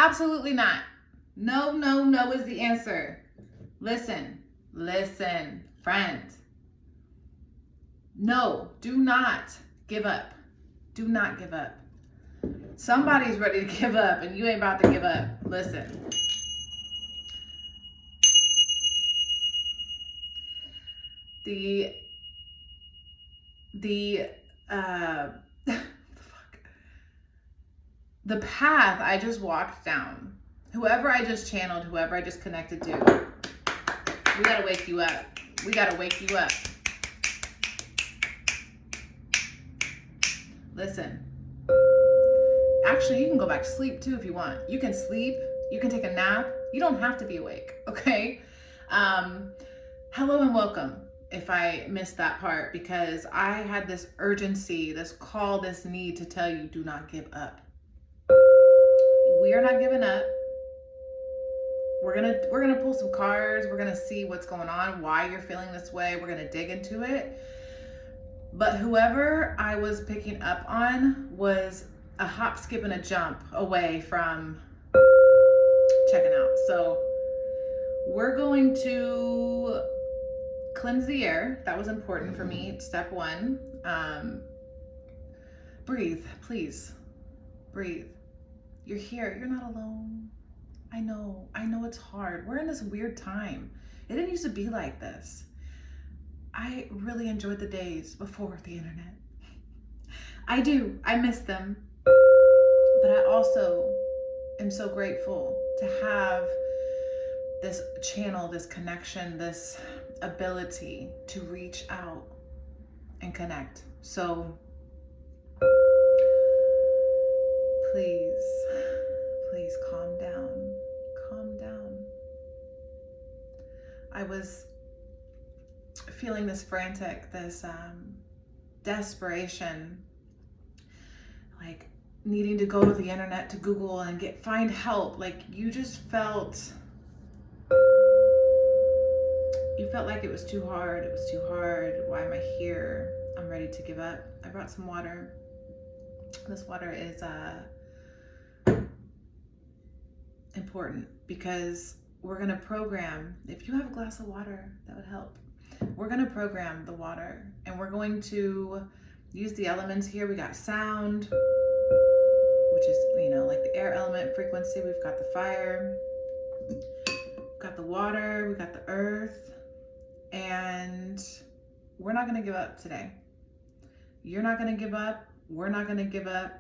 Absolutely not. No, no, no is the answer. Listen, friend. No, do not give up. Do not give up. Somebody's ready to give up and you ain't about to give up. Listen. The path I just walked down, whoever I just channeled, whoever I just connected to, we gotta wake you up. We gotta wake you up. Listen. Actually, you can go back to sleep too if you want. You can sleep, you can take a nap. You don't have to be awake, okay? Hello and welcome. If I missed that part, because I had this urgency, this call, this need to tell you, do not give up. We are not giving up. We're gonna pull some cards. We're gonna see what's going on, why you're feeling this way. We're gonna dig into it. But whoever I was picking up on was a hop, skip, and a jump away from checking out. So we're going to cleanse the air. That was important for me. Step one. Breathe, please. Breathe. You're here. You're not alone. I know it's hard. We're in this weird time. It didn't used to be like this. I really enjoyed the days before the internet. I do. I miss them. But I also am so grateful to have this channel, this connection, this ability to reach out and connect. So please calm down. Calm down. I was feeling this frantic, this desperation, like needing to go to the internet to Google and find help. Like you felt like it was too hard. It was too hard. Why am I here? I'm ready to give up. I brought some water. This water is important because we're gonna program. If you have a glass of water, that would help. We're gonna program the water and we're going to use the elements here. We got sound, which is, like the air element frequency. We've got the fire, we've got the water, we've got the earth, and we're not gonna give up today. You're not gonna give up. We're not gonna give up.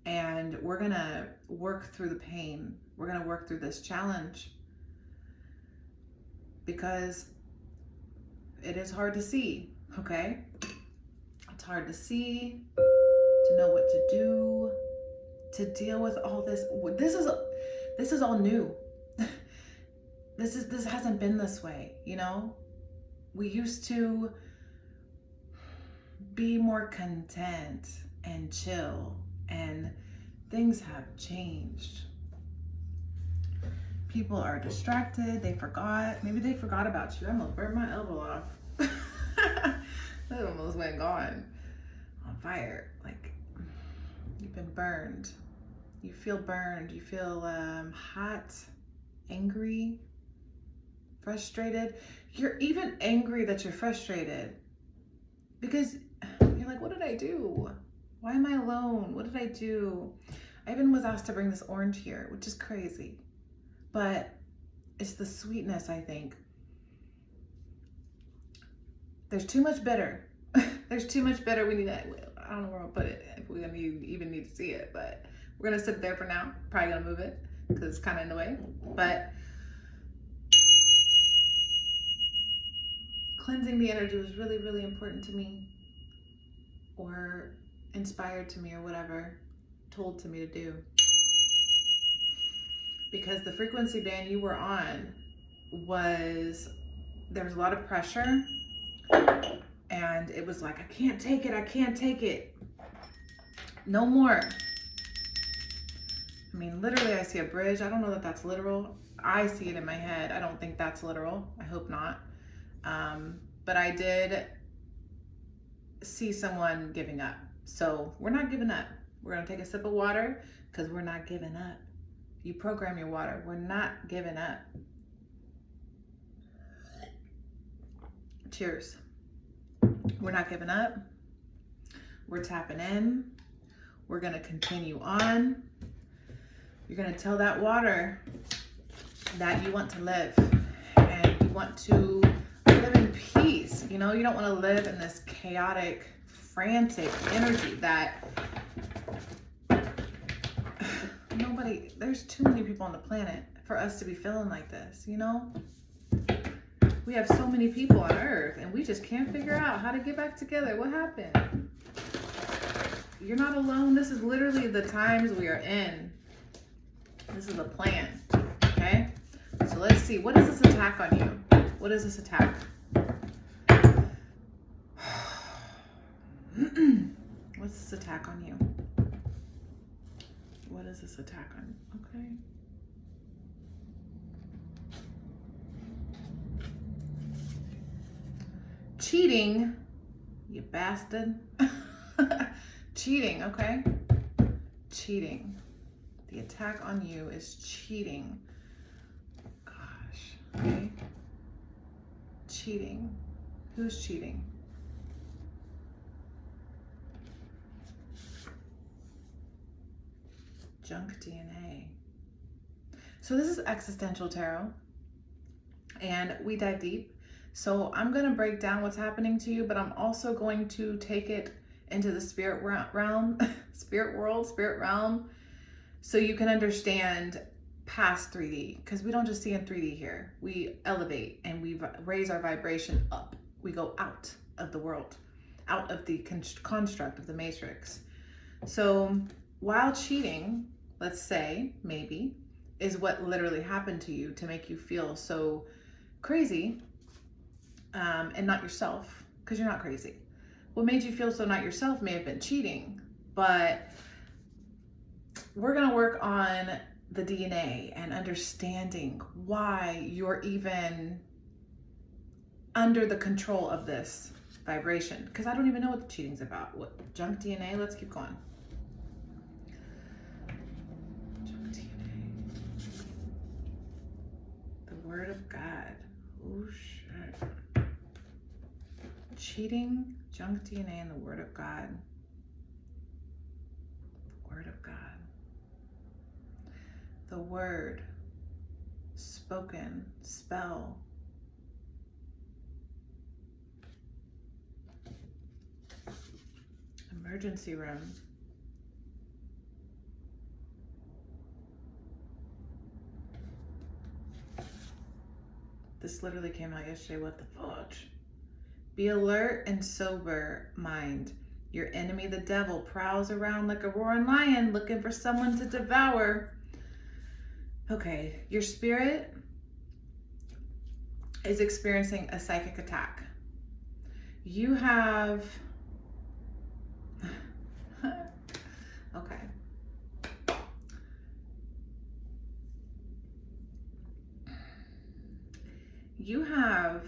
And we're gonna work through the pain. We're gonna work through this challenge because it is hard to see, okay? It's hard to see, to know what to do, to deal with all this. This is all new. This hasn't been this way, We used to be more content and chill, and things have changed. People are distracted. They forgot. Maybe they forgot about you. I almost burned my elbow off. That almost went gone on fire. Like you've been burned. You feel burned. You feel hot, angry, frustrated. You're even angry that you're frustrated because you're like, what did I do? Why am I alone? What did I do? I even was asked to bring this orange here, which is crazy. But it's the sweetness, I think. There's too much bitter. There's too much bitter. We need that. I don't know where I'll put it, if we even need to see it, but we're gonna sit there for now. Probably gonna move it because it's kind of in the way. But cleansing the energy was really, really important to me, or inspired to me, or whatever, told to me to do. Because the frequency band you were on there was a lot of pressure, and it was like, I can't take it. No more. I mean, literally, I see a bridge. I don't know that that's literal. I see it in my head. I don't think that's literal. I hope not. But I did see someone giving up. So we're not giving up. We're gonna take a sip of water because we're not giving up. You program your water. We're not giving up. Cheers. We're not giving up. We're tapping in. We're going to continue on. You're going to tell that water that you want to live, and you want to live in peace. You know, you don't want to live in this chaotic, frantic energy that there's too many people on the planet for us to be feeling like this, you know? We have so many people on earth and we just can't figure out how to get back together. What happened? You're not alone. This is literally the times we are in. This is the plan, okay? So let's see. What is this attack on you? What is this attack? What's this attack on you? What is this attack on you? Okay. Cheating, you bastard. Cheating, okay? Cheating. The attack on you is cheating. Gosh, okay? Cheating. Who's cheating? Junk DNA. So this is existential tarot, and we dive deep. So I'm going to break down what's happening to you, but I'm also going to take it into the spirit realm, spirit realm, so you can understand past 3D, because we don't just see in 3D here. We elevate and we raise our vibration up. We go out of the world, out of the construct of the matrix. So while cheating, let's say, maybe, is what literally happened to you to make you feel so crazy, and not yourself, because you're not crazy. What made you feel so not yourself may have been cheating, but we're going to work on the DNA and understanding why you're even under the control of this vibration, because I don't even know what the cheating's about. What junk DNA? Let's keep going. Junk DNA. The Word of God. Oh shit. Cheating, junk DNA, and the Word of God. The Word of God. The word, spoken, spell. Emergency room. This literally came out yesterday. What the fudge? Be alert and sober mind. Your enemy, the devil, prowls around like a roaring lion looking for someone to devour. Okay, your spirit is experiencing a psychic attack. You have, okay. You have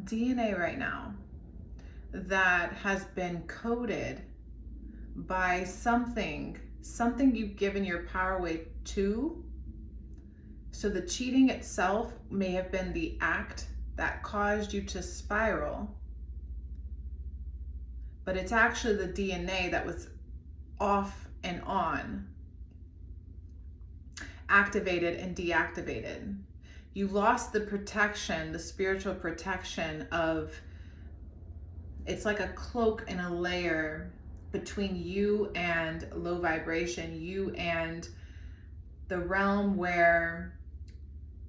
DNA right now that has been coded by something you've given your power away to. So the cheating itself may have been the act that caused you to spiral, but it's actually the DNA that was off and on, activated and deactivated. You lost the protection, the spiritual protection of, it's like a cloak and a layer between you and low vibration, you and the realm where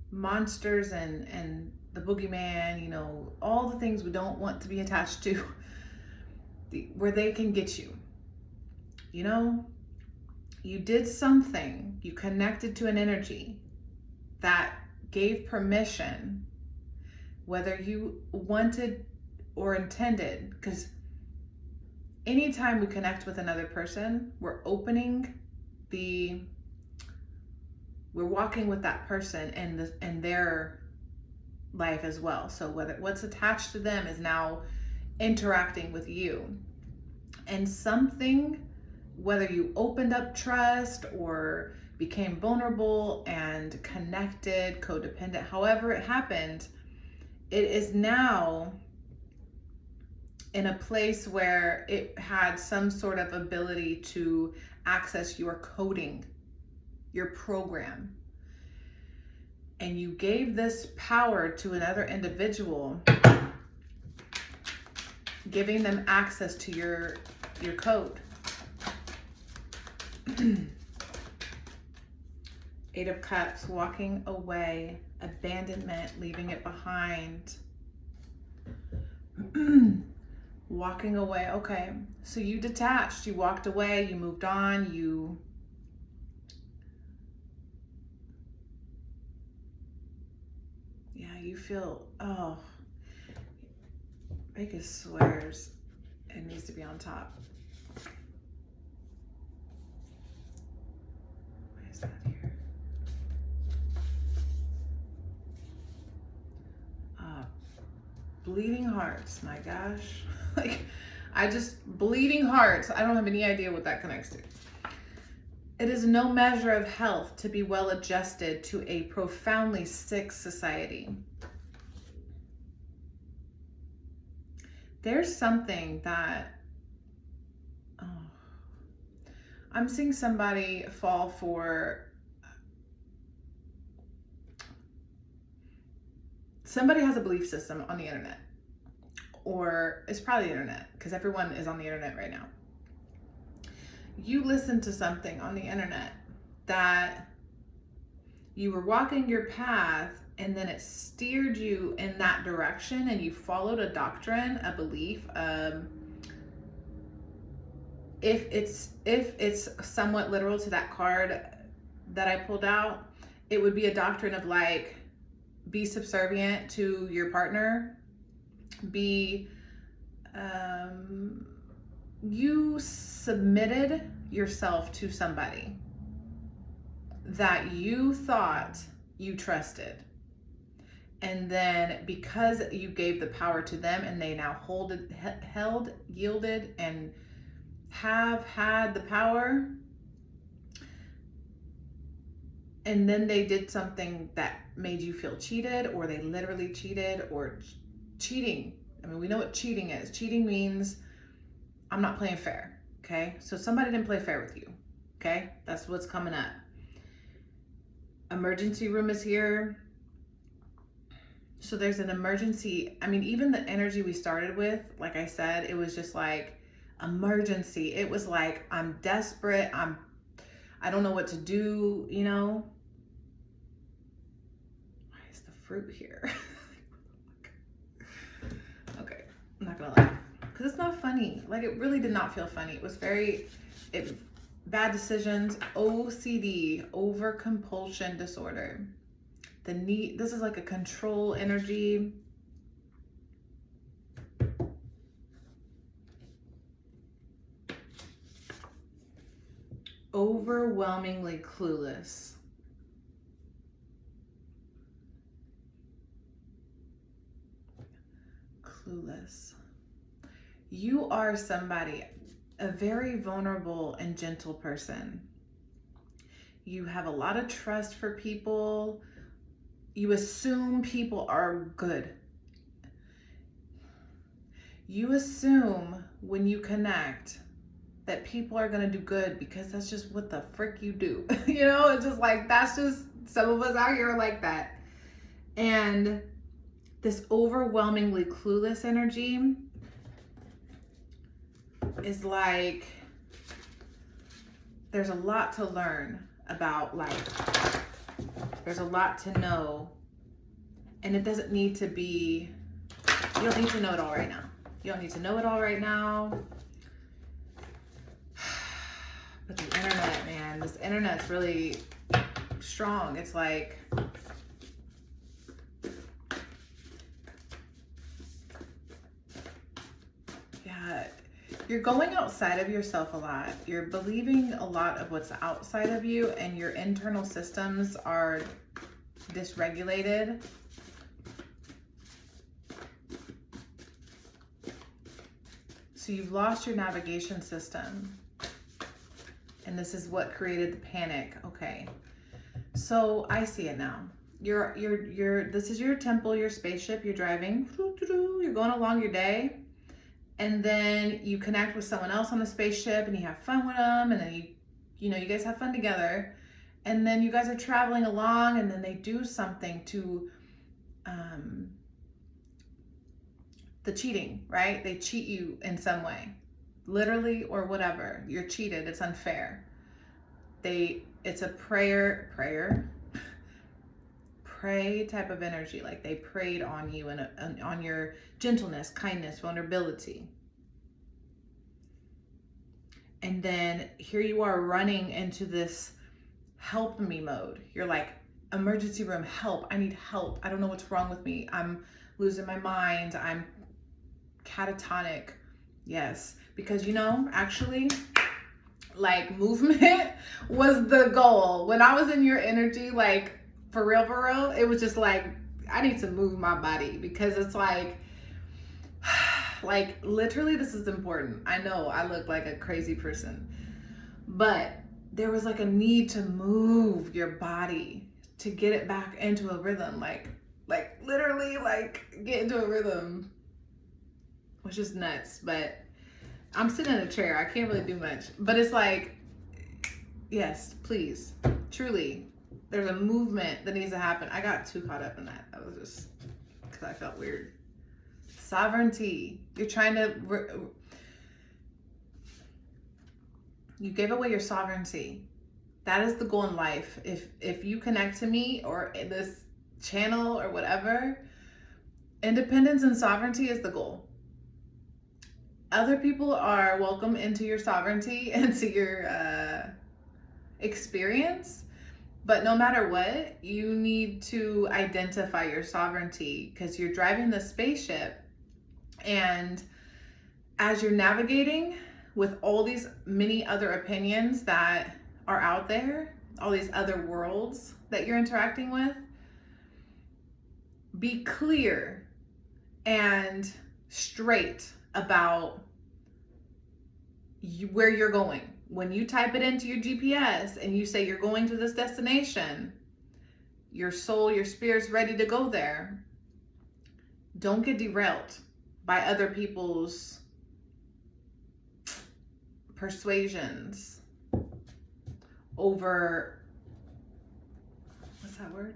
monsters and the boogeyman, you know, all the things we don't want to be attached to, where they can get you. You know, you did something, you connected to an energy that gave permission, whether you wanted or intended, because anytime we connect with another person, we're walking with that person and their life as well. So what's attached to them is now interacting with you. And something whether you opened up trust or became vulnerable and connected, codependent, however it happened, it is now in a place where it had some sort of ability to access your coding, your program. And you gave this power to another individual, giving them access to your code. Eight of Cups, walking away, abandonment, leaving it behind. Walking away, okay. So you detached, you walked away, you moved on, you feel, oh, Vegas swears it needs to be on top. Why is that here? Bleeding hearts, my gosh. Bleeding hearts. I don't have any idea what that connects to. It is no measure of health to be well adjusted to a profoundly sick society. There's something that, I'm seeing somebody fall for, somebody has a belief system on the internet, or it's probably the internet, because everyone is on the internet right now. You listened to something on the internet that you were walking your path, and then it steered you in that direction, and you followed a doctrine, a belief. If it's somewhat literal to that card that I pulled out, it would be a doctrine of like, be subservient to your partner, you submitted yourself to somebody that you thought you trusted. And then because you gave the power to them and they now yielded, and have had the power, and then they did something that made you feel cheated, or they literally cheated, or cheating. I mean, we know what cheating is. Cheating means I'm not playing fair, okay? So somebody didn't play fair with you, okay? That's what's coming up. Emergency room is here. So there's an emergency. I mean, even the energy we started with, like I said, it was just like emergency. It was like, I'm desperate. I don't know what to do, you know? Why is the fruit here? Okay, I'm not gonna laugh, because it's not funny. Like, it really did not feel funny. It was bad decisions, OCD, over compulsion disorder. This is like a control energy. Overwhelmingly clueless. Clueless. You are somebody, a very vulnerable and gentle person. You have a lot of trust for people. You assume people are good. You assume when you connect that people are gonna do good, because that's just what the frick you do. You know, it's just like, that's just, some of us out here are like that. And this overwhelmingly clueless energy is like, there's a lot to learn about life. There's a lot to know, and it doesn't need to be, you don't need to know it all right now. You don't need to know it all right now. But the internet, man, this internet's really strong. It's like, yeah, you're going outside of yourself a lot. You're believing a lot of what's outside of you, and your internal systems are dysregulated. So you've lost your navigation system. And this is what created the panic. Okay. So I see it now. This is your temple, your spaceship, you're driving, you're going along your day. And then you connect with someone else on the spaceship and you have fun with them. And then you guys have fun together. And then you guys are traveling along and then they do something to, the cheating, right? They cheat you in some way, literally or whatever. You're cheated. It's unfair. It's a pray type of energy. Like they preyed on you and on your gentleness, kindness, vulnerability. And then here you are running into this help me mode. You're like, emergency room, help. I need help. I don't know what's wrong with me. I'm losing my mind. I'm catatonic. Yes, because actually, like, movement was the goal. When I was in your energy, like, for real, it was just like, I need to move my body, because it's like literally this is important. I know I look like a crazy person, but there was like a need to move your body to get it back into a rhythm, like literally like get into a rhythm, which is nuts. But I'm sitting in a chair. I can't really do much, but it's like, yes, please, truly, there's a movement that needs to happen. I got too caught up in that. I was just, because I felt weird. Sovereignty. You're trying to, you gave away your sovereignty. That is the goal in life. If you connect to me or this channel or whatever, independence and sovereignty is the goal. Other people are welcome into your sovereignty and to your experience, but no matter what, you need to identify your sovereignty, because you're driving the spaceship, and as you're navigating with all these many other opinions that are out there, all these other worlds that you're interacting with, be clear and straight about where you're going. When you type it into your GPS and you say you're going to this destination, your soul, your spirit's ready to go there. Don't get derailed by other people's persuasions over, what's that word?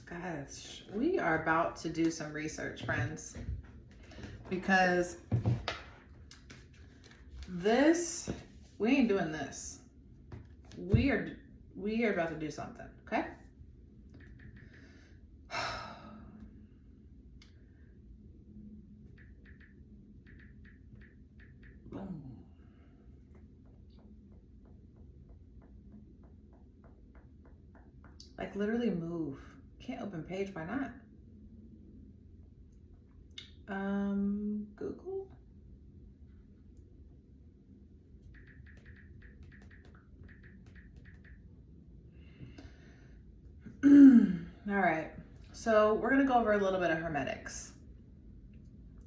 Gosh, we are about to do some research, friends, because we ain't doing this. We are about to do something, okay? Boom. Like literally move. Can't open page, why not? Google. All right, so we're going to go over a little bit of hermetics.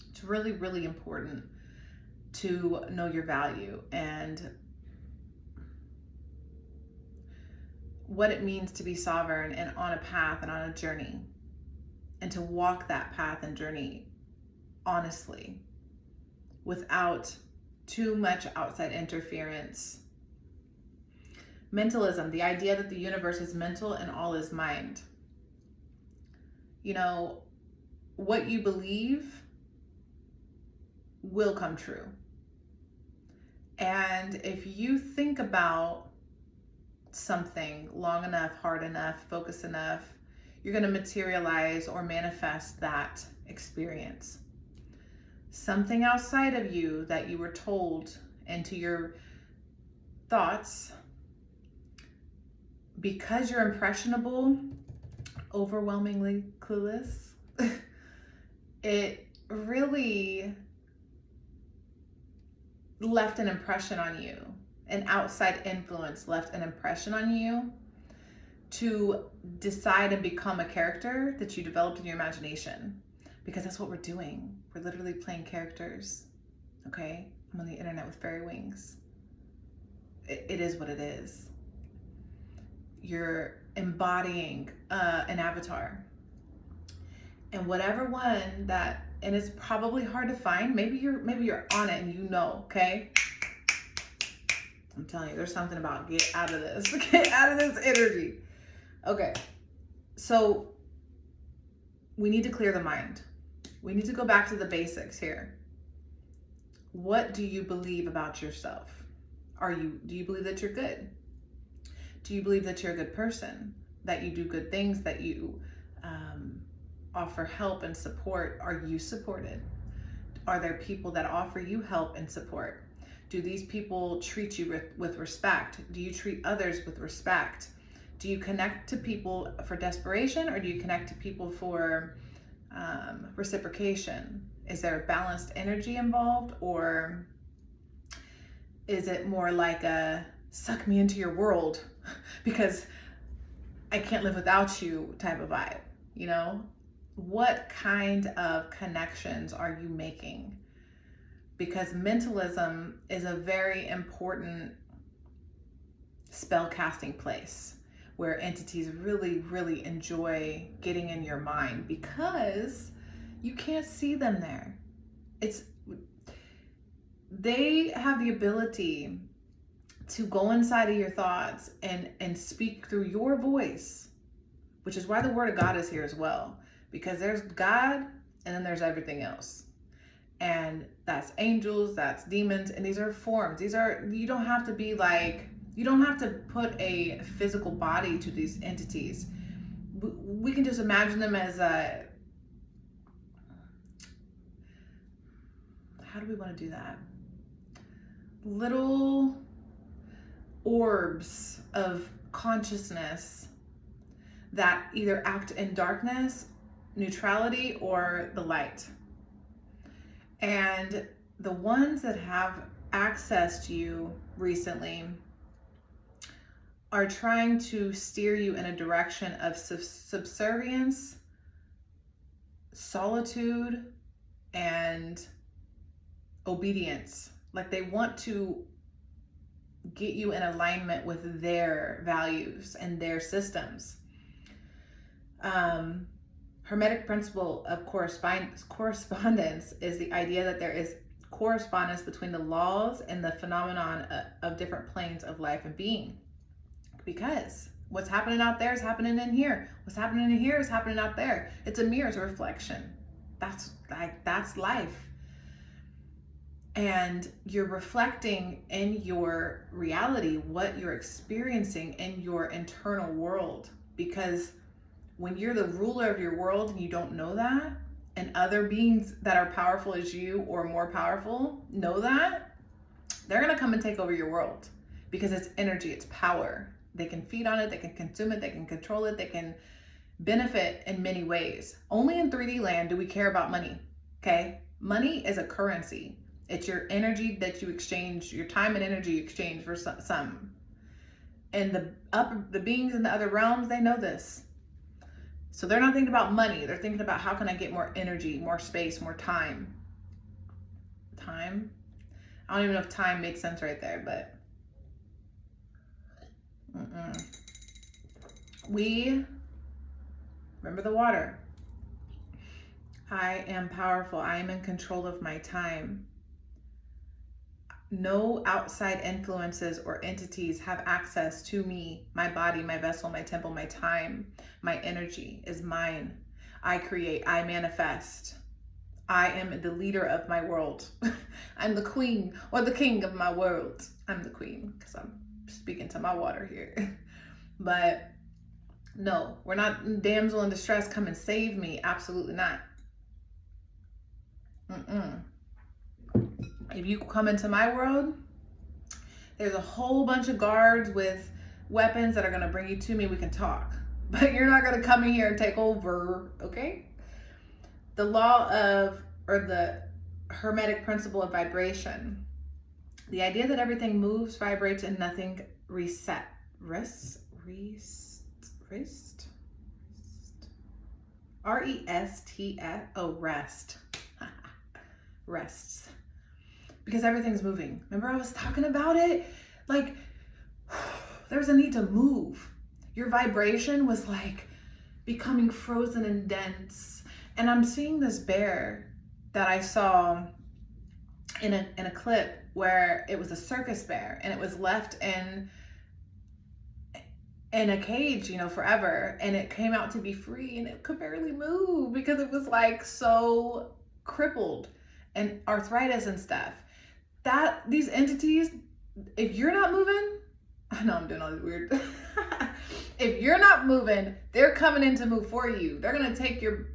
It's really, really important to know your value and what it means to be sovereign and on a path and on a journey, and to walk that path and journey honestly without too much outside interference. Mentalism, the idea that the universe is mental and all is mind. What you believe will come true. And if you think about something long enough, hard enough, focused enough, you're going to materialize or manifest that experience. Something outside of you that you were told into your thoughts, because you're impressionable, overwhelmingly clueless, it really left an impression on you. An outside influence left an impression on you to decide and become a character that you developed in your imagination. Because that's what we're doing. We're literally playing characters. Okay? I'm on the internet with fairy wings. it is what it is. You're embodying an avatar. And whatever one that, and it's probably hard to find, maybe you're on it and you know, okay? I'm telling you, there's something about get out of this. Get out of this energy. Okay, so we need to clear the mind. We need to go back to the basics here. What do you believe about yourself? Do you believe that you're good? Do you believe that you're a good person? That you do good things, that you offer help and support? Are you supported? Are there people that offer you help and support? Do these people treat you with respect? Do you treat others with respect? Do you connect to people for desperation, or do you connect to people for reciprocation? Is there a balanced energy involved, or is it more like a suck me into your world because I can't live without you type of vibe? You know, what kind of connections are you making? Because mentalism is a very important spell casting place where entities really, really enjoy getting in your mind because you can't see them there. They have the ability to go inside of your thoughts and speak through your voice, which is why the word of God is here as well, because there's God and then there's everything else. And that's angels, that's demons, and these are forms. You don't have to put a physical body to these entities. We can just imagine them as how do we want to do that? Little orbs of consciousness that either act in darkness, neutrality, or the light. And the ones that have access to you recently are trying to steer you in a direction of subservience, solitude, and obedience. Like they want to get you in alignment with their values and their systems. Hermetic principle of correspondence is the idea that there is correspondence between the laws and the phenomenon of different planes of life and being. Because what's happening out there is happening in here. What's happening in here is happening out there. It's a mirror, it's a reflection. That's life. And you're reflecting in your reality what you're experiencing in your internal world. Because when you're the ruler of your world and you don't know that, and other beings that are powerful as you or more powerful know that, they're going to come and take over your world because it's energy, it's power. They can feed on it, they can consume it, they can control it, they can benefit in many ways. Only in 3D land do we care about money, okay? Money is a currency. It's your energy that you exchange, your time and energy you exchange for some. And the beings in the other realms, they know this. So they're not thinking about money. They're thinking about how can I get more energy, more space, more time. Time? I don't even know if time makes sense right there, but we remember the water. I am powerful. I am in control of my time. No outside influences or entities have access to me, my body, my vessel, my temple, my time. My energy is mine. I create, I manifest. I am the leader of my world. I'm the queen or the king of my world. I'm the queen because I'm speaking to my water here. But no, we're not damsel in distress, come and save me. Absolutely not. If you come into my world, there's a whole bunch of guards with weapons that are going to bring you to me. We can talk, but you're not going to come in here and take over. Okay. The law of, or the hermetic principle of vibration, the idea that everything moves, vibrates, and nothing rests. R-E-S-T-S. Oh, rest. Rests. Because everything's moving. Remember I was talking about it? Like there was a need to move. Your vibration was like becoming frozen and dense. And I'm seeing this bear that I saw in a clip where it was a circus bear, and it was left in a cage, you know, forever. And it came out to be free, and it could barely move because it was like so crippled and arthritis and stuff. That these entities, if you're not moving, I know I'm doing all this weird. If you're not moving, they're coming in to move for you. They're gonna take your.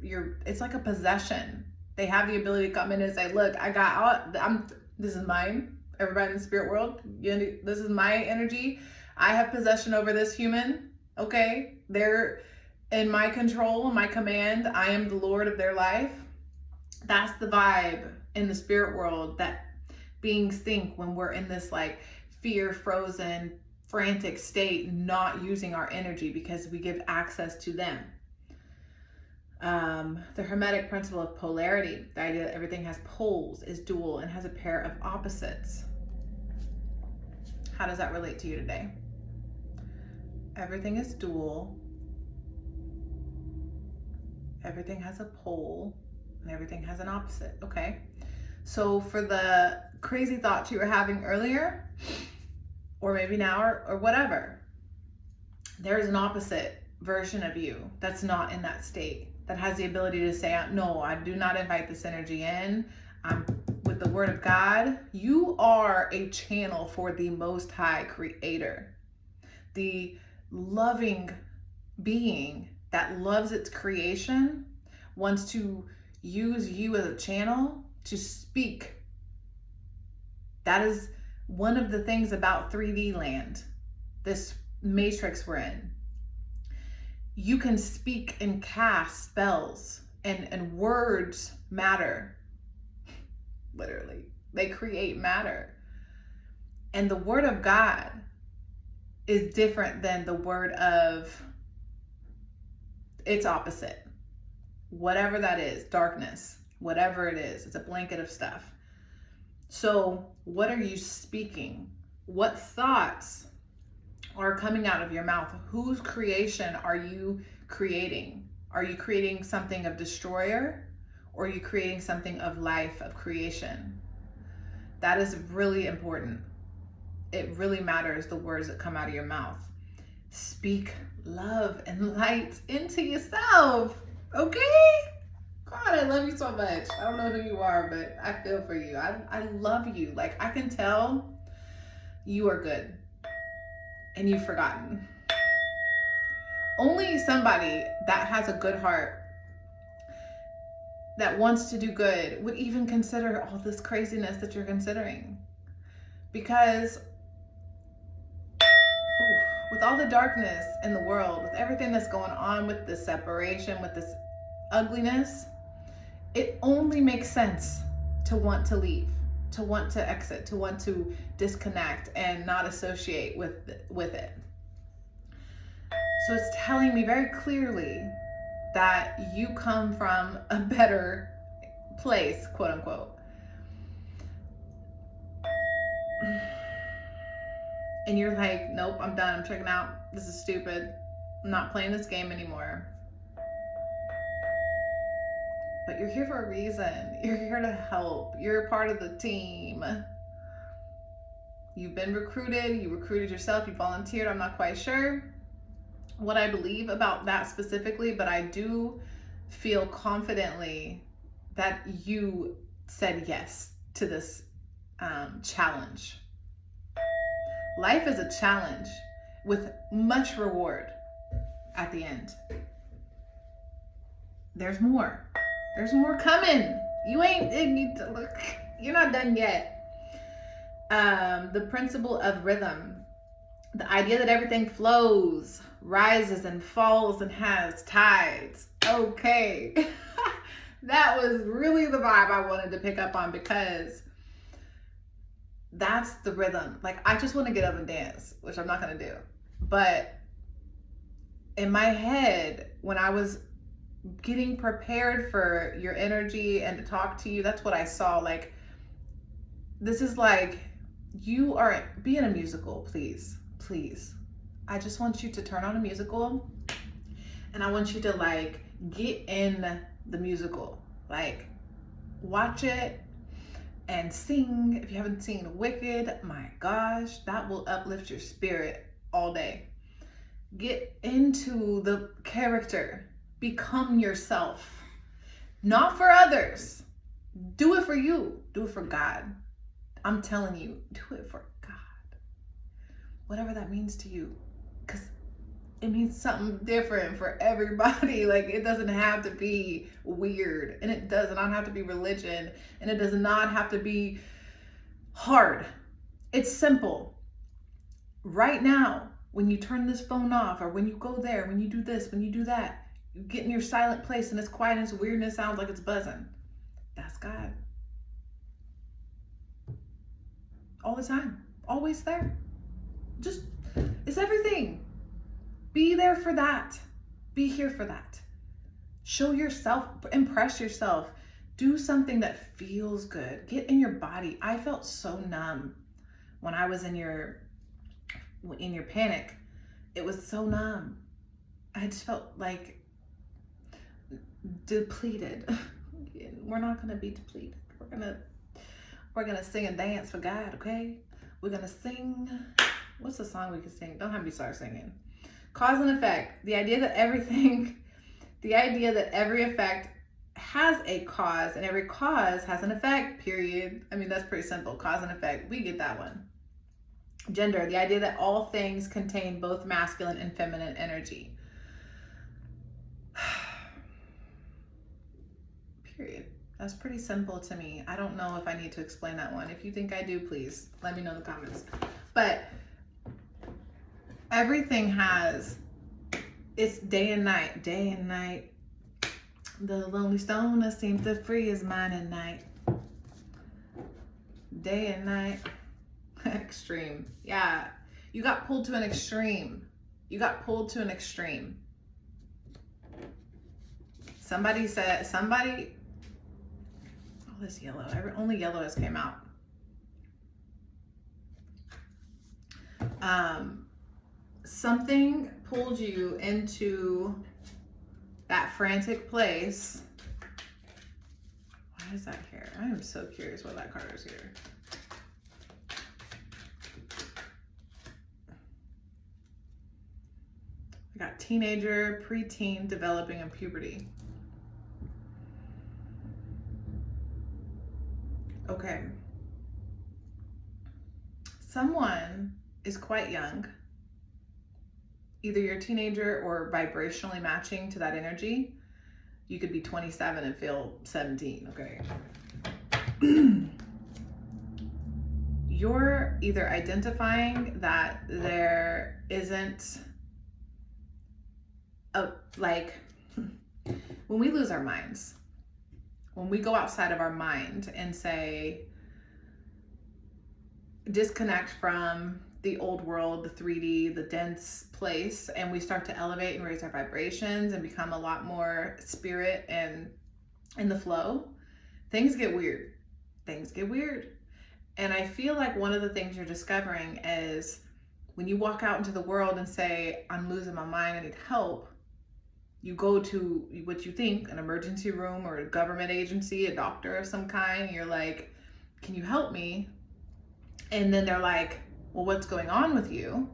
It's like a possession. They have the ability to come in and say, "Look, I got all. This is mine." Everybody in the spirit world, this is my energy. I have possession over this human. Okay, they're in my control, my command. I am the Lord of their life. That's the vibe in the spirit world that beings think when we're in this like fear frozen frantic state, not using our energy because we give access to them. The Hermetic principle of polarity, the idea that everything has poles, is dual, and has a pair of opposites. How does that relate to you today? Everything is dual, everything has a pole, and everything has an opposite. Okay, so for the crazy thoughts you were having earlier, or maybe now, or whatever, there's an opposite version of you that's not in that state, that has the ability to say, no, I do not invite this energy in. I'm with the word of God. You are a channel for the Most High Creator, the loving being that loves its creation, wants to use you as a channel to speak. That is one of the things about 3D land, this matrix we're in. You can speak and cast spells, and words matter. Literally, they create matter. And the word of God is different than the word of its opposite. Whatever that is, darkness, whatever it is, it's a blanket of stuff. So what are you speaking? What thoughts are coming out of your mouth? Whose creation are you creating? Are you creating something of destroyer, or are you creating something of life, of creation? That is really important. It really matters, the words that come out of your mouth. Speak love and light into yourself, okay? God, I love you so much. I don't know who you are, but I feel for you. I love you. Like, I can tell you are good and you've forgotten. Only somebody that has a good heart, that wants to do good, would even consider all this craziness that you're considering. Because with all the darkness in the world, with everything that's going on, with this separation, with this ugliness, it only makes sense to want to leave, to want to exit, to want to disconnect and not associate with it. So it's telling me very clearly that you come from a better place, quote unquote. And you're like, nope, I'm done. I'm checking out. This is stupid. I'm not playing this game anymore. But you're here for a reason. You're here to help. You're a part of the team. You've been recruited. You recruited yourself. You volunteered. I'm not quite sure what I believe about that specifically, but I do feel confidently that you said yes to this challenge. Life is a challenge with much reward at the end. There's more. There's more coming. You're not done yet. The principle of rhythm. The idea that everything flows, rises and falls and has tides. Okay. That was really the vibe I wanted to pick up on, because that's the rhythm. Like, I just want to get up and dance, which I'm not going to do. But in my head, when I was getting prepared for your energy and to talk to you, that's what I saw. Like, this is like, you are, be in a musical, please. please. I just want you to turn on a musical, and I want you to like get in the musical, like watch it and sing. If you haven't seen Wicked, my gosh, that will uplift your spirit all day. Get into the character, become yourself, not for others. Do it for you, do it for God. I'm telling you, do it for God. Whatever that means to you, because it means something different for everybody. Like, it doesn't have to be weird, and it does not have to be religion, and it does not have to be hard. It's simple. Right now, when you turn this phone off, or when you go there, when you do this, when you do that, you get in your silent place and it's quiet and it's weird and it sounds like it's buzzing. That's God. All the time, always there. Just, it's everything. Be there for that. Be here for that. Show yourself, impress yourself. Do something that feels good. Get in your body. I felt so numb when I was in your panic. It was so numb. I just felt like depleted. We're not gonna be depleted. We're gonna sing and dance for God, okay? We're gonna sing. What's the song we can sing? Don't have me start singing. Cause and effect. The idea that every effect has a cause and every cause has an effect, period. I mean, that's pretty simple. Cause and effect. We get that one. Gender. The idea that all things contain both masculine and feminine energy. Period. That's pretty simple to me. I don't know if I need to explain that one. If you think I do, please let me know in the comments. But everything has, it's day and night, day and night. The lonely stoner seems to free his mind at night. Day and night. Extreme. Yeah. You got pulled to an extreme. You got pulled to an extreme. Somebody, oh, this yellow, only yellow has came out. Something pulled you into that frantic place. Why is that here? I am so curious why that card is here. I got teenager, preteen, developing, and puberty. Okay. Someone is quite young. Either you're a teenager or vibrationally matching to that energy. You could be 27 and feel 17, okay? You're either identifying that there isn't a, like, when we lose our minds, when we go outside of our mind and say, disconnect from the old world, the 3D, the dense place, and we start to elevate and raise our vibrations and become a lot more spirit and in the flow, things get weird. Things get weird. And I feel like one of the things you're discovering is when you walk out into the world and say, I'm losing my mind, I need help, you go to what you think, an emergency room or a government agency, a doctor of some kind, and you're like, can you help me? And then they're like, well, what's going on with you?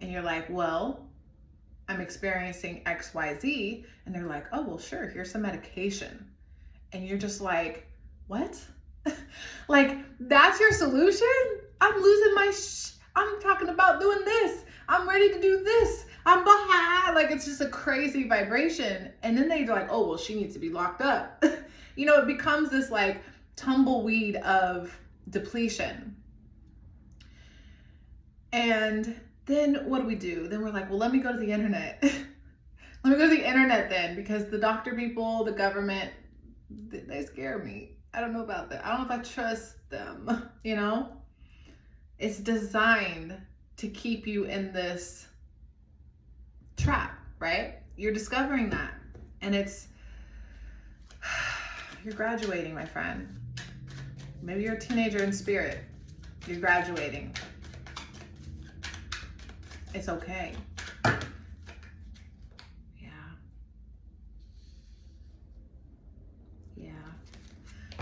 And you're like, well, I'm experiencing XYZ. And they're like, oh, well, sure, here's some medication. And you're just like, what? Like, that's your solution? I'm losing my I'm talking about doing this. I'm ready to do this. I'm behind. Like, it's just a crazy vibration. And then they're like, oh, well, she needs to be locked up. You know, it becomes this like tumbleweed of depletion. And then what do? Then we're like, well, let me go to the internet. Let me go to the internet then, because the doctor people, the government, they scare me. I don't know about that. I don't know if I trust them, you know? It's designed to keep you in this trap, right? You're discovering that. And you're graduating, my friend. Maybe you're a teenager in spirit. You're graduating. It's okay.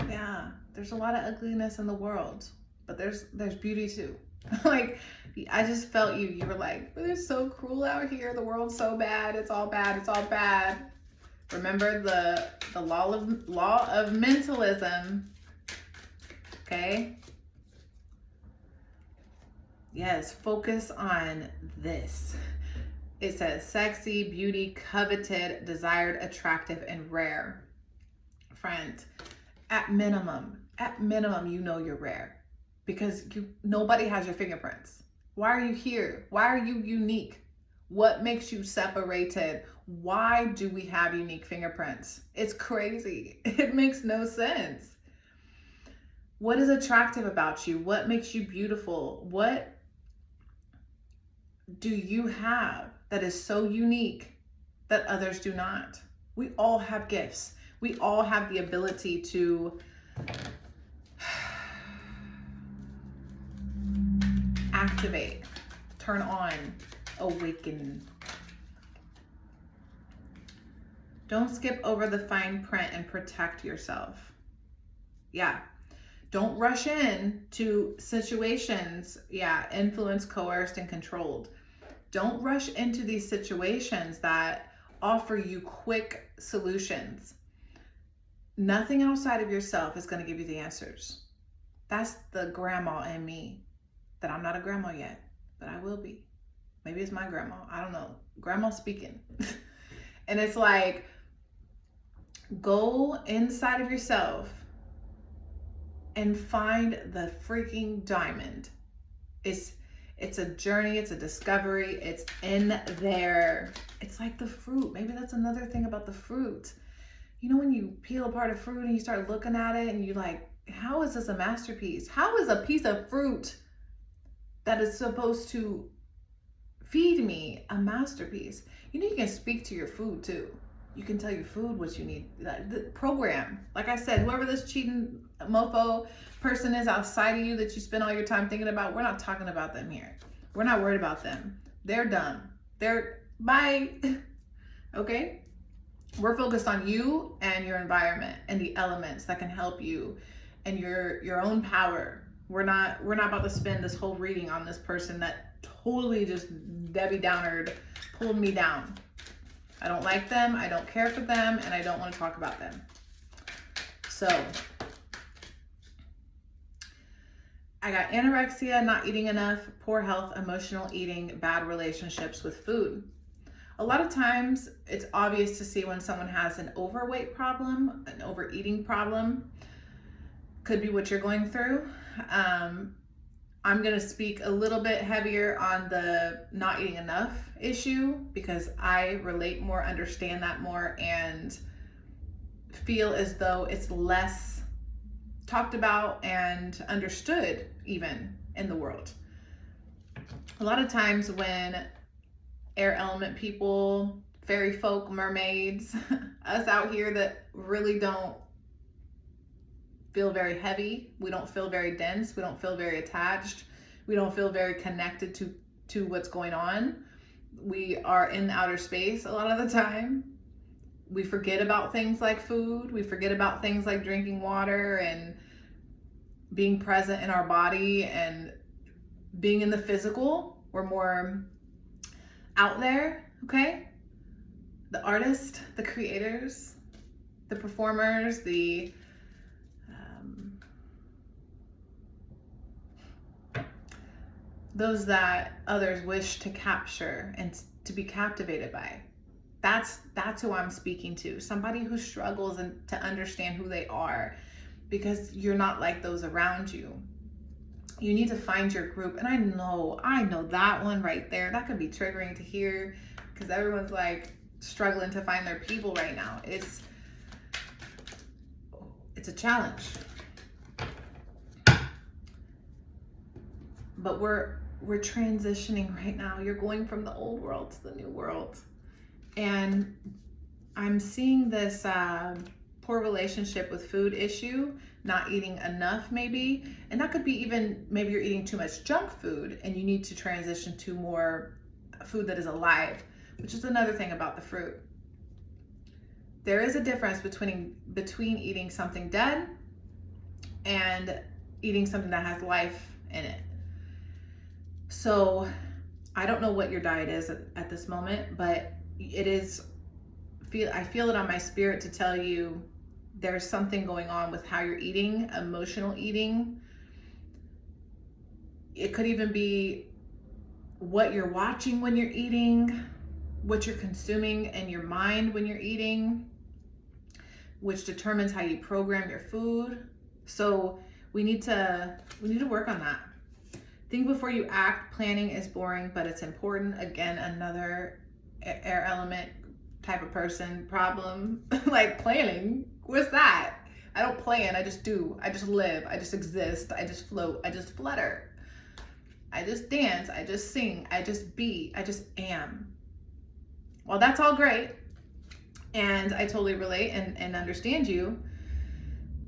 Yeah, there's a lot of ugliness in the world, but there's beauty too. Like, I just felt you were like, it's so cruel out here, the world's so bad, it's all bad, it's all bad. Remember the law of mentalism. Okay? Yes, focus on this. It says sexy, beauty, coveted, desired, attractive, and rare. Friend, at minimum, you know you're rare, because nobody has your fingerprints. Why are you here? Why are you unique? What makes you separated? Why do we have unique fingerprints? It's crazy. It makes no sense. What is attractive about you? What makes you beautiful? What do you have that is so unique that others do not? We all have gifts. We all have the ability to activate, turn on, awaken. Don't skip over the fine print and protect yourself. Yeah. Don't rush in to situations, influenced, coerced, and controlled. Don't rush into these situations that offer you quick solutions. Nothing outside of yourself is going to give you the answers. That's the grandma in me, that I'm not a grandma yet, but I will be. Maybe it's my grandma. I don't know. Grandma speaking. And it's like, go inside of yourself and find the freaking diamond. It's a journey, it's a discovery, it's in there. It's like the fruit. Maybe that's another thing about the fruit. You know, when you peel apart a fruit and you start looking at it and you're like, how is this a masterpiece? How is a piece of fruit that is supposed to feed me a masterpiece? You know, you can speak to your food too. You can tell your food what you need. The program, like I said, whoever this cheating mofo person is outside of you that you spend all your time thinking about, we're not talking about them here. We're not worried about them. They're done. They're bye. Okay? We're focused on you and your environment and the elements that can help you and your own power. We're not about to spend this whole reading on this person that totally just Debbie Downered, pulled me down. I don't like them, I don't care for them, and I don't want to talk about them. So, I got anorexia, not eating enough, poor health, emotional eating, bad relationships with food. A lot of times, it's obvious to see when someone has an overweight problem, an overeating problem. Could be what you're going through. I'm going to speak a little bit heavier on the not eating enough issue because I relate more, understand that more, and feel as though it's less talked about and understood even in the world. A lot of times when air element people, fairy folk, mermaids, us out here that really don't feel very heavy, we don't feel very dense, we don't feel very attached, we don't feel very connected to what's going on. We are in outer space a lot of the time. We forget about things like food, we forget about things like drinking water and being present in our body and being in the physical. We're more out there, okay? The artists, the creators, the performers, those that others wish to capture and to be captivated by. That's who I'm speaking to. Somebody who struggles and to understand who they are, because you're not like those around you. You need to find your group. And I know that one right there, that could be triggering to hear because everyone's like struggling to find their people right now. It's a challenge. But we're transitioning right now. You're going from the old world to the new world. And I'm seeing this poor relationship with food issue, not eating enough maybe. And that could be even, maybe you're eating too much junk food and you need to transition to more food that is alive, which is another thing about the fruit. There is a difference between eating something dead and eating something that has life in it. So I don't know what your diet is at this moment, but it is, I feel it on my spirit to tell you there's something going on with how you're eating, emotional eating. It could even be what you're watching when you're eating, what you're consuming in your mind when you're eating, which determines how you program your food. So we need to work on that. Think before you act. Planning is boring, but it's important. Again, another air element type of person problem. Like planning, what's that? I don't plan, I just do. I just live, I just exist, I just float, I just flutter. I just dance, I just sing, I just be, I just am. Well, that's all great. And I totally relate and understand you.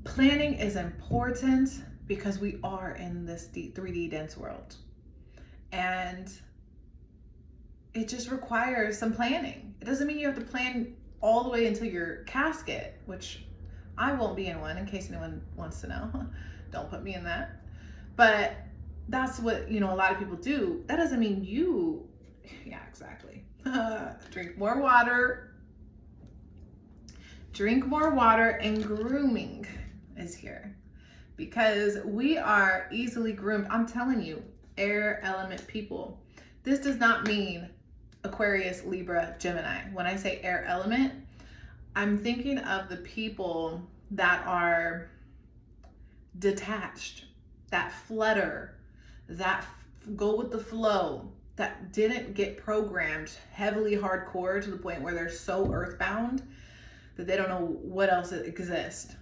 Planning is important because we are in this 3D dense world. And it just requires some planning. It doesn't mean you have to plan all the way until your casket, which I won't be in one, in case anyone wants to know. Don't put me in that. But that's what, a lot of people do. That doesn't mean you, yeah, exactly. Drink more water. Drink more water, and grooming is here. Because we are easily groomed. I'm telling you, air element people. This does not mean Aquarius, Libra, Gemini. When I say air element, I'm thinking of the people that are detached, that flutter, that go with the flow, that didn't get programmed heavily hardcore to the point where they're so earthbound that they don't know what else exists.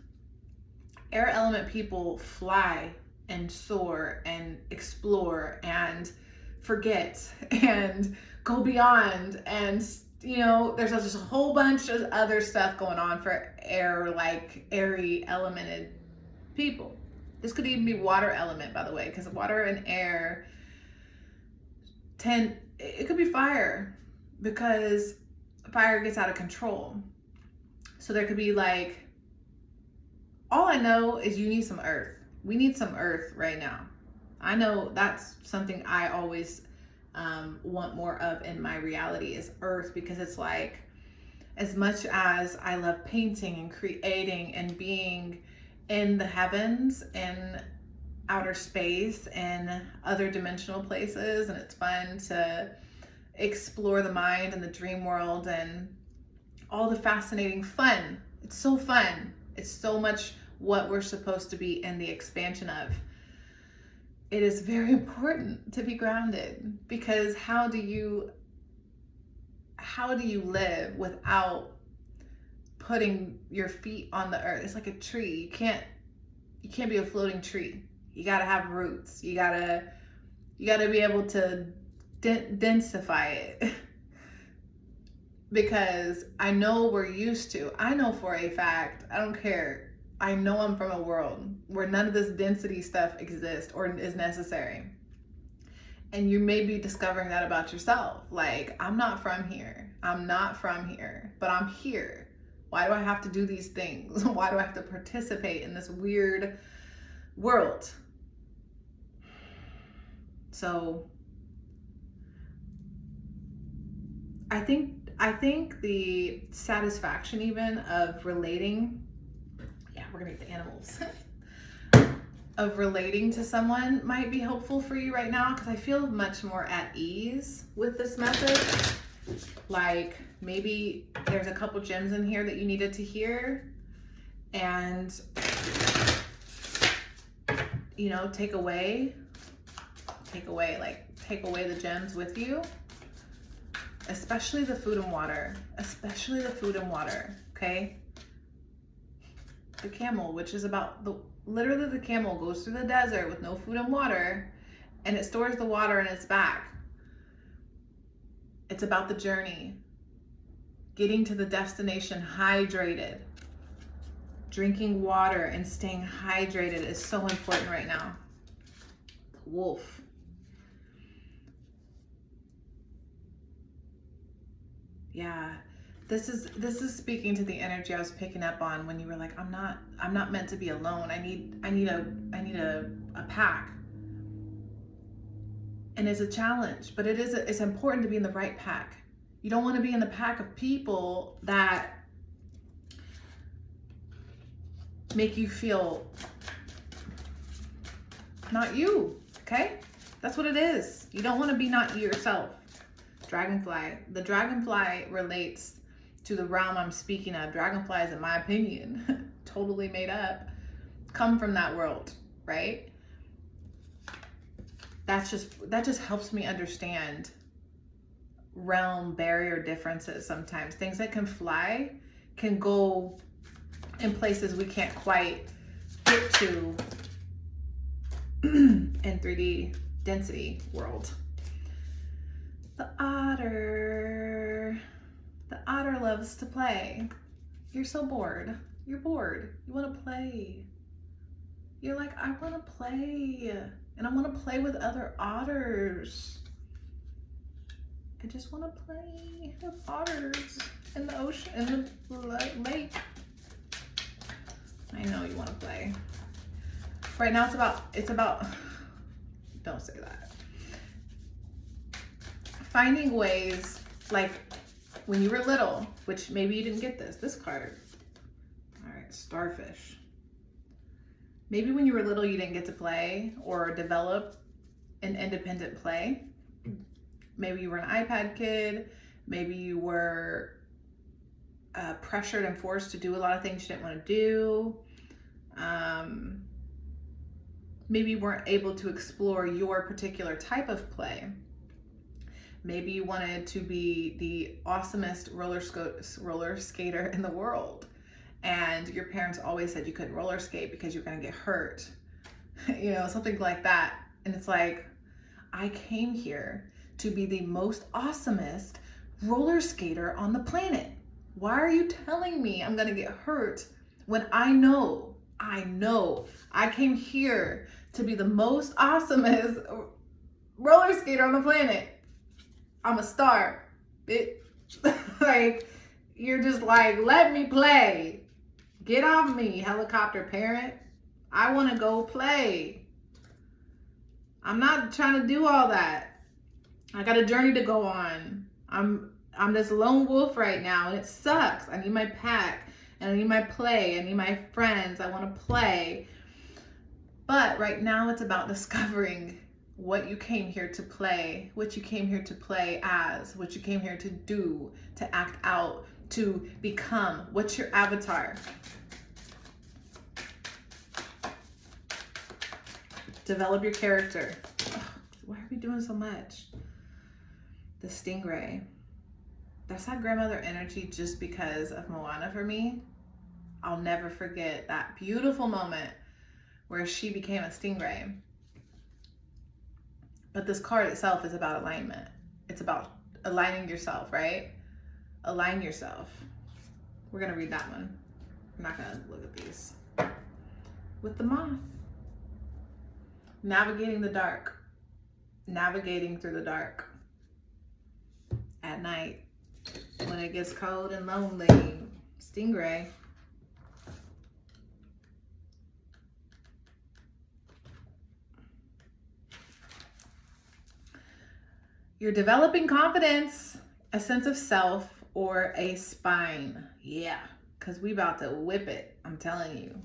Air element people fly and soar and explore and forget and go beyond, and there's just a whole bunch of other stuff going on for air, like airy elemented people. This could even be water element, by the way, because water and air it could be fire, because fire gets out of control. So there could be like, all I know is you need some earth. We need some earth right now. I know that's something I always want more of in my reality is earth, because it's like, as much as I love painting and creating and being in the heavens and outer space and other dimensional places, and it's fun to explore the mind and the dream world and all the fascinating fun. It's so fun. It's so much what we're supposed to be in the expansion of. It is very important to be grounded, because how do you live without putting your feet on the earth? It's like a tree. You can't be a floating tree. You gotta have roots. You gotta be able to densify it. Because I know I know for a fact, I don't care. I know I'm from a world where none of this density stuff exists or is necessary. And you may be discovering that about yourself. Like, I'm not from here. But I'm here. Why do I have to do these things? Why do I have to participate in this weird world? So I think the satisfaction even of relating, we're gonna eat the animals, of relating to someone might be helpful for you right now, because I feel much more at ease with this method. Like, maybe there's a couple gems in here that you needed to hear, and take away the gems with you, especially the food and water, okay? The camel, which is about literally the camel goes through the desert with no food and water, and it stores the water in its back. It's about the journey, getting to the destination hydrated. Drinking water and staying hydrated is so important right now. The wolf. Yeah. This is speaking to the energy I was picking up on when you were like, I'm not meant to be alone. I need a pack. And it's a challenge, but it's important to be in the right pack. You don't want to be in the pack of people that make you feel not you, okay? That's what it is. You don't want to be not you yourself. Dragonfly. The dragonfly relates to the realm I'm speaking of. Dragonflies, in my opinion, totally made up, come from that world, right? That just helps me understand realm barrier differences sometimes. Things that can fly can go in places we can't quite get to in 3D density world. The otter loves to play. You're so bored. You're bored. You want to play. You're like, I want to play. And I want to play with other otters. I just want to play with otters in the ocean, in the lake. I know you want to play. Right now it's about, don't say that. Finding ways, like when you were little, which maybe you didn't get this card. All right, starfish. Maybe when you were little, you didn't get to play or develop an independent play. Maybe you were an iPad kid. Maybe you were pressured and forced to do a lot of things you didn't want to do. Maybe you weren't able to explore your particular type of play. Maybe you wanted to be the awesomest roller skater in the world. And your parents always said you couldn't roller skate because you're going to get hurt. You know, something like that. And it's like, I came here to be the most awesomest roller skater on the planet. Why are you telling me I'm going to get hurt when I know I came here to be the most awesomest roller skater on the planet? I'm a star. Like, you're just like, let me play. Get off me, helicopter parent. I want to go play. I'm not trying to do all that. I got a journey to go on. I'm this lone wolf right now, and it sucks. I need my pack, and I need my play. I need my friends. I want to play. But right now it's about discovering what you came here to play, what you came here to play as, what you came here to do, to act out, to become. What's your avatar? Develop your character. Ugh, why are we doing so much? The stingray. That's that grandmother energy just because of Moana for me. I'll never forget that beautiful moment where she became a stingray. But this card itself is about alignment. It's about aligning yourself, right? Align yourself. We're going to read that one. I'm not going to look at these. With the moth. Navigating the dark. Navigating through the dark. At night. When it gets cold and lonely. Stingray. You're developing confidence, a sense of self, or a spine. Yeah, because we about to whip it. I'm telling you.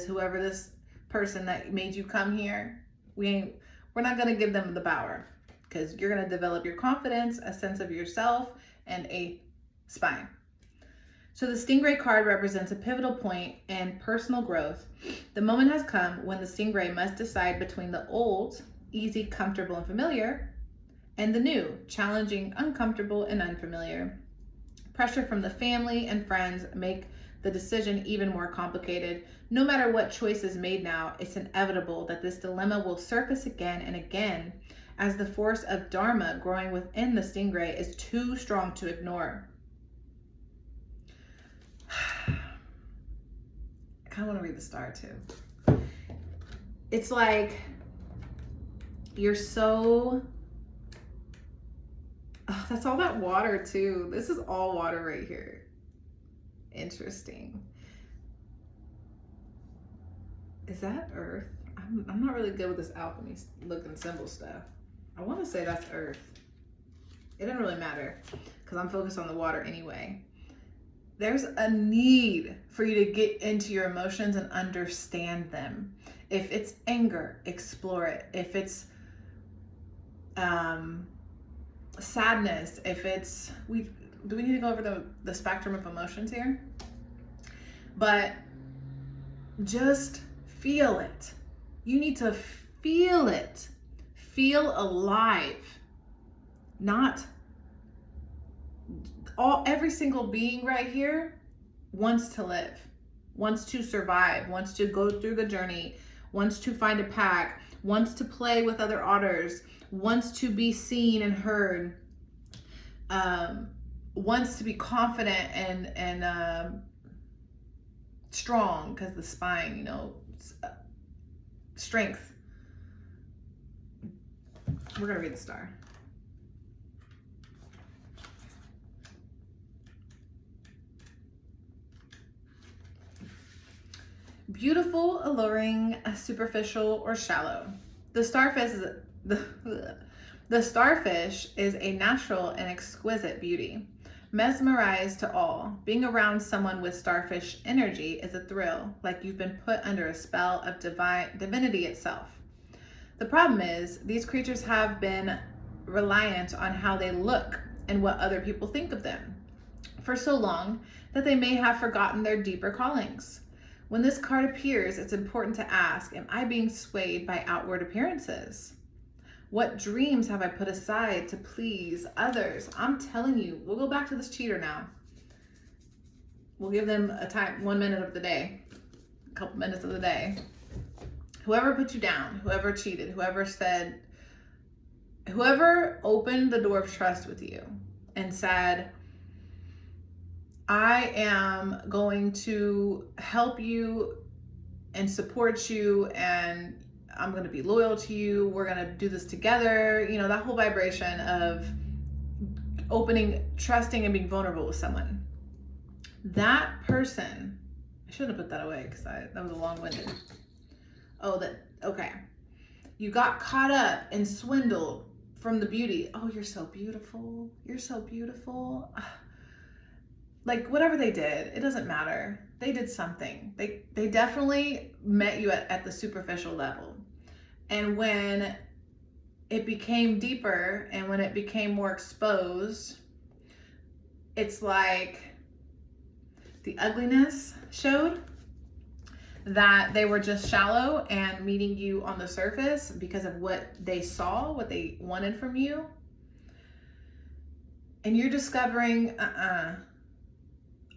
Whoever this person that made you come here, we're not going to give them the power, because you're going to develop your confidence, a sense of yourself, and a spine. So the stingray card represents a pivotal point in personal growth. The moment has come when the stingray must decide between the old, easy, comfortable, and familiar, and the new, challenging, uncomfortable, and unfamiliar. Pressure from the family and friends make the decision even more complicated. No matter what choice is made now, it's inevitable that this dilemma will surface again and again as the force of Dharma growing within the stingray is too strong to ignore. I kind of want to read the star too. It's like you're so... Oh, that's all that water too. This is all water right here. Interesting. Is that earth? I'm not really good with this alchemy looking symbol stuff. I want to say that's earth. It doesn't really matter because I'm focused on the water anyway. There's a need for you to get into your emotions and understand them. If it's anger, explore it. If it's sadness, if it's, do we need to go over the spectrum of emotions here? But just feel it. You need to feel it. Feel alive. Not every single being right here wants to live, wants to survive, wants to go through the journey, wants to find a pack, wants to play with other otters, wants to be seen and heard, wants to be confident and strong, because the spine, you know, strength. We're gonna read the star. Beautiful, alluring, superficial, or shallow. The starfish is a natural and exquisite beauty. Mesmerized to all, being around someone with starfish energy is a thrill, like you've been put under a spell of divinity itself. The problem is, these creatures have been reliant on how they look and what other people think of them for so long that they may have forgotten their deeper callings. When this card appears, it's important to ask, am I being swayed by outward appearances? What dreams have I put aside to please others? I'm telling you, we'll go back to this cheater now. We'll give them a time, 1 minute of the day, a couple minutes of the day. Whoever put you down, whoever cheated, whoever opened the door of trust with you and said, I am going to help you and support you, and I'm going to be loyal to you. We're going to do this together. You know, that whole vibration of opening, trusting, and being vulnerable with someone. That person, I shouldn't have put that away because that was a long-winded. Okay. You got caught up and swindled from the beauty. Oh, you're so beautiful. You're so beautiful. Like, whatever they did, it doesn't matter. They did something. They definitely met you at the superficial level. And when it became deeper and when it became more exposed, it's like the ugliness showed that they were just shallow and meeting you on the surface because of what they saw, what they wanted from you. And you're discovering,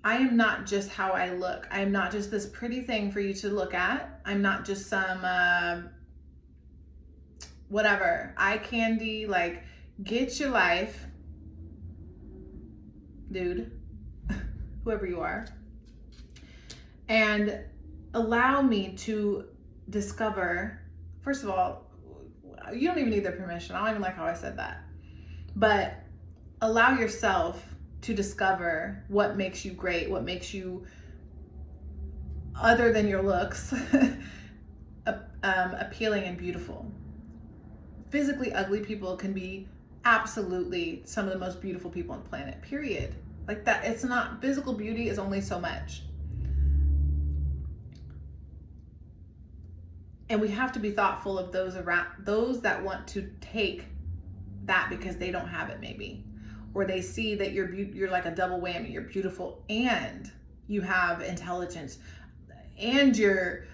I am not just how I look. I am not just this pretty thing for you to look at. I'm not just some, whatever, eye candy, like, get your life, dude, whoever you are, and allow me to discover, first of all, you don't even need their permission. I don't even like how I said that, but allow yourself to discover what makes you great, what makes you, other than your looks, appealing and beautiful. Physically ugly people can be absolutely some of the most beautiful people on the planet, period. Like that, it's not, physical beauty is only so much. And we have to be thoughtful of those around, those that want to take that because they don't have it maybe. Or they see that you're like a double whammy. You're beautiful and you have intelligence and you're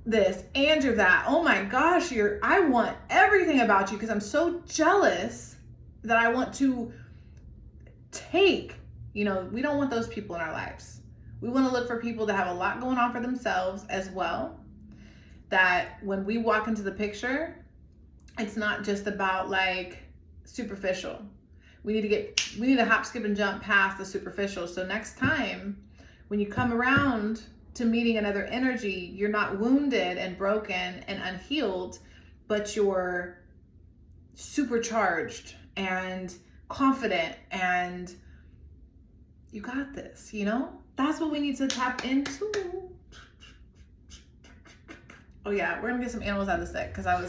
this and you're that. Oh my gosh, I want everything about you because I'm so jealous that I want to take. You know, we don't want those people in our lives. We want to look for people that have a lot going on for themselves as well. That when we walk into the picture, it's not just about like superficial. We need to hop, skip, and jump past the superficial. So next time when you come around to meeting another energy, you're not wounded and broken and unhealed, but you're supercharged and confident and you got this, you know? That's what we need to tap into. Oh yeah, we're gonna get some animals out of this deck because I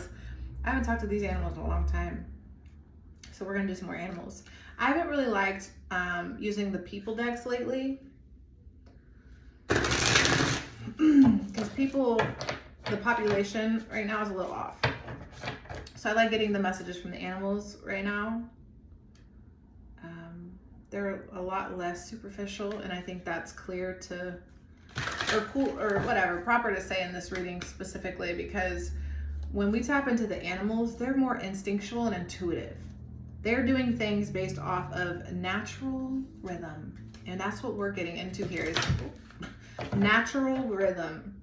haven't talked to these animals in a long time. So we're gonna do some more animals. I haven't really liked using the people decks lately. Because people, the population right now is a little off. So I like getting the messages from the animals right now. They're a lot less superficial, and I think that's clear to, or cool, or whatever, proper to say in this reading specifically, because when we tap into the animals, they're more instinctual and intuitive. They're doing things based off of natural rhythm, and that's what we're getting into here is natural rhythm.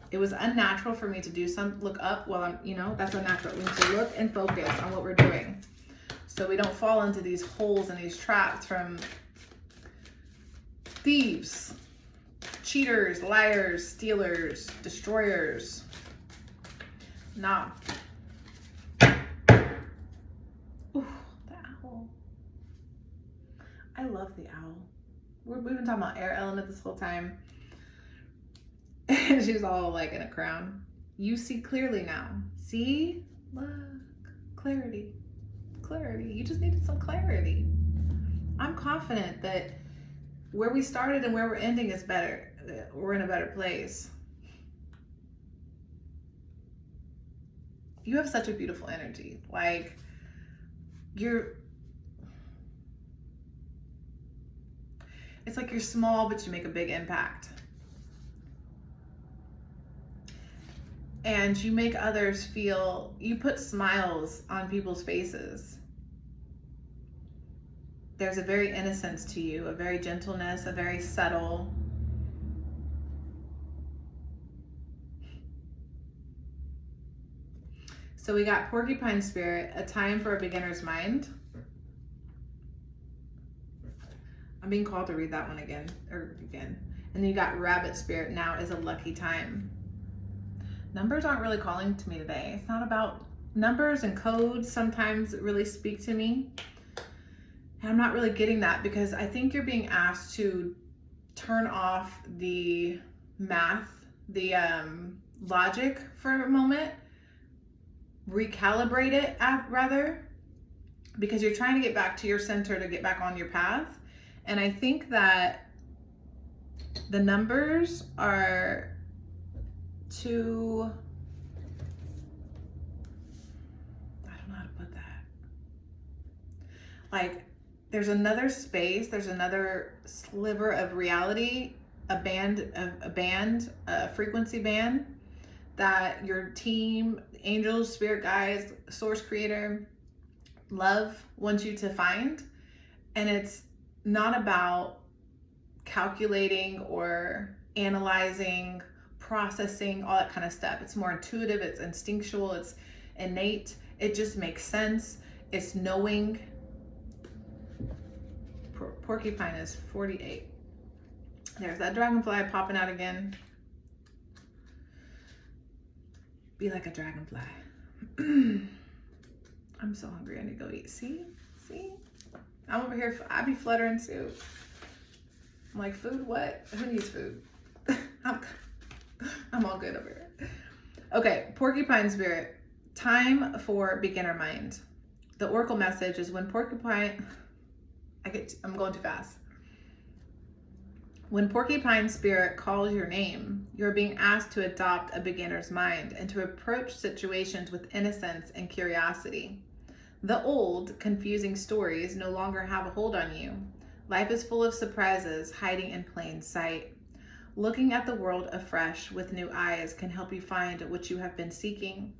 It was unnatural for me to do look up while I'm, that's unnatural. We need to look and focus on what we're doing so we don't fall into these holes and these traps from thieves, cheaters, liars, stealers, destroyers. Nah. Ooh, the owl. I love the owl. We've been talking about air element this whole time. And she's all like in a crown. You see clearly now. See? Look. Clarity. Clarity. You just needed some clarity. I'm confident that where we started and where we're ending is better. We're in a better place. You have such a beautiful energy. Like, it's like you're small, but you make a big impact. And you make others feel, you put smiles on people's faces. There's a very innocence to you, a very gentleness, a very subtle. So we got porcupine spirit, a time for a beginner's mind. I'm being called to read that one again. And then you got rabbit spirit, now is a lucky time. Numbers aren't really calling to me today. It's not about numbers, and codes sometimes really speak to me. And I'm not really getting that because I think you're being asked to turn off the math, the logic for a moment, recalibrate it rather, because you're trying to get back to your center, to get back on your path. And I think that the numbers are too, I don't know how to put that. Like, there's another space, there's another sliver of reality, a frequency band that your team, angels, spirit guides, source creator, love wants you to find. And it's not about calculating or analyzing, processing, all that kind of stuff. It's more intuitive, it's instinctual, it's innate, it just makes sense. It's knowing. Porcupine is 48. There's that dragonfly popping out again. Be like a dragonfly. I'm so hungry, I need to go eat. See? I'm over here, I be fluttering too. I'm like, food, what? Who needs food? I'm all good over here. Okay, porcupine spirit, time for beginner mind. The oracle message is when porcupine, I'm going too fast. When porcupine spirit calls your name, you're being asked to adopt a beginner's mind and to approach situations with innocence and curiosity. The old, confusing stories no longer have a hold on you. Life is full of surprises hiding in plain sight. Looking at the world afresh with new eyes can help you find what you have been seeking,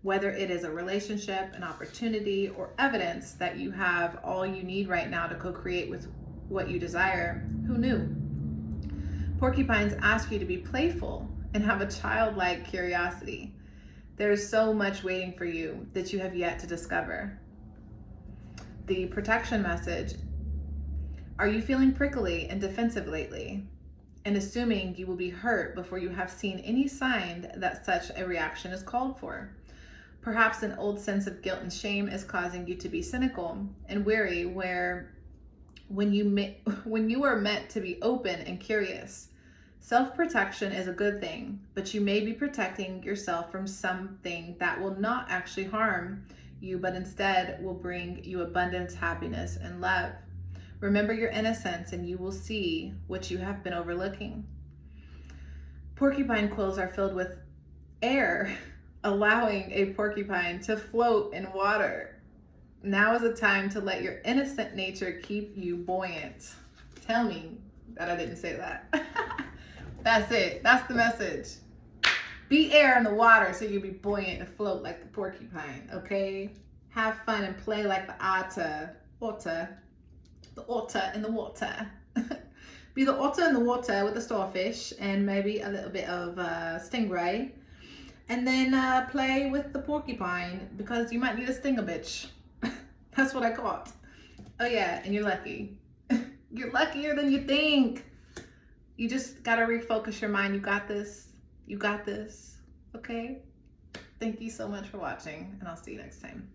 whether it is a relationship, an opportunity, or evidence that you have all you need right now to co-create with what you desire. Who knew? Porcupines ask you to be playful and have a childlike curiosity. There is so much waiting for you that you have yet to discover. The protection message: are you feeling prickly and defensive lately, and assuming you will be hurt before you have seen any sign that such a reaction is called for? Perhaps an old sense of guilt and shame is causing you to be cynical and weary, where when you are meant to be open and curious. Self-protection is a good thing, but you may be protecting yourself from something that will not actually harm you, but instead will bring you abundance, happiness, and love. Remember your innocence and you will see what you have been overlooking. Porcupine quills are filled with air, allowing a porcupine to float in water. Now is the time to let your innocent nature keep you buoyant. Tell me that I didn't say that. That's it. That's the message. Be air in the water so you'll be buoyant and float like the porcupine, okay? Have fun and play like the otter. The otter in the water. Be the otter in the water with the starfish and maybe a little bit of stingray. And then play with the porcupine because you might need a stinger bitch. That's what I caught. Oh yeah, and you're lucky. You're luckier than you think. You just gotta refocus your mind. You got this. You got this. Okay? Thank you so much for watching, and I'll see you next time.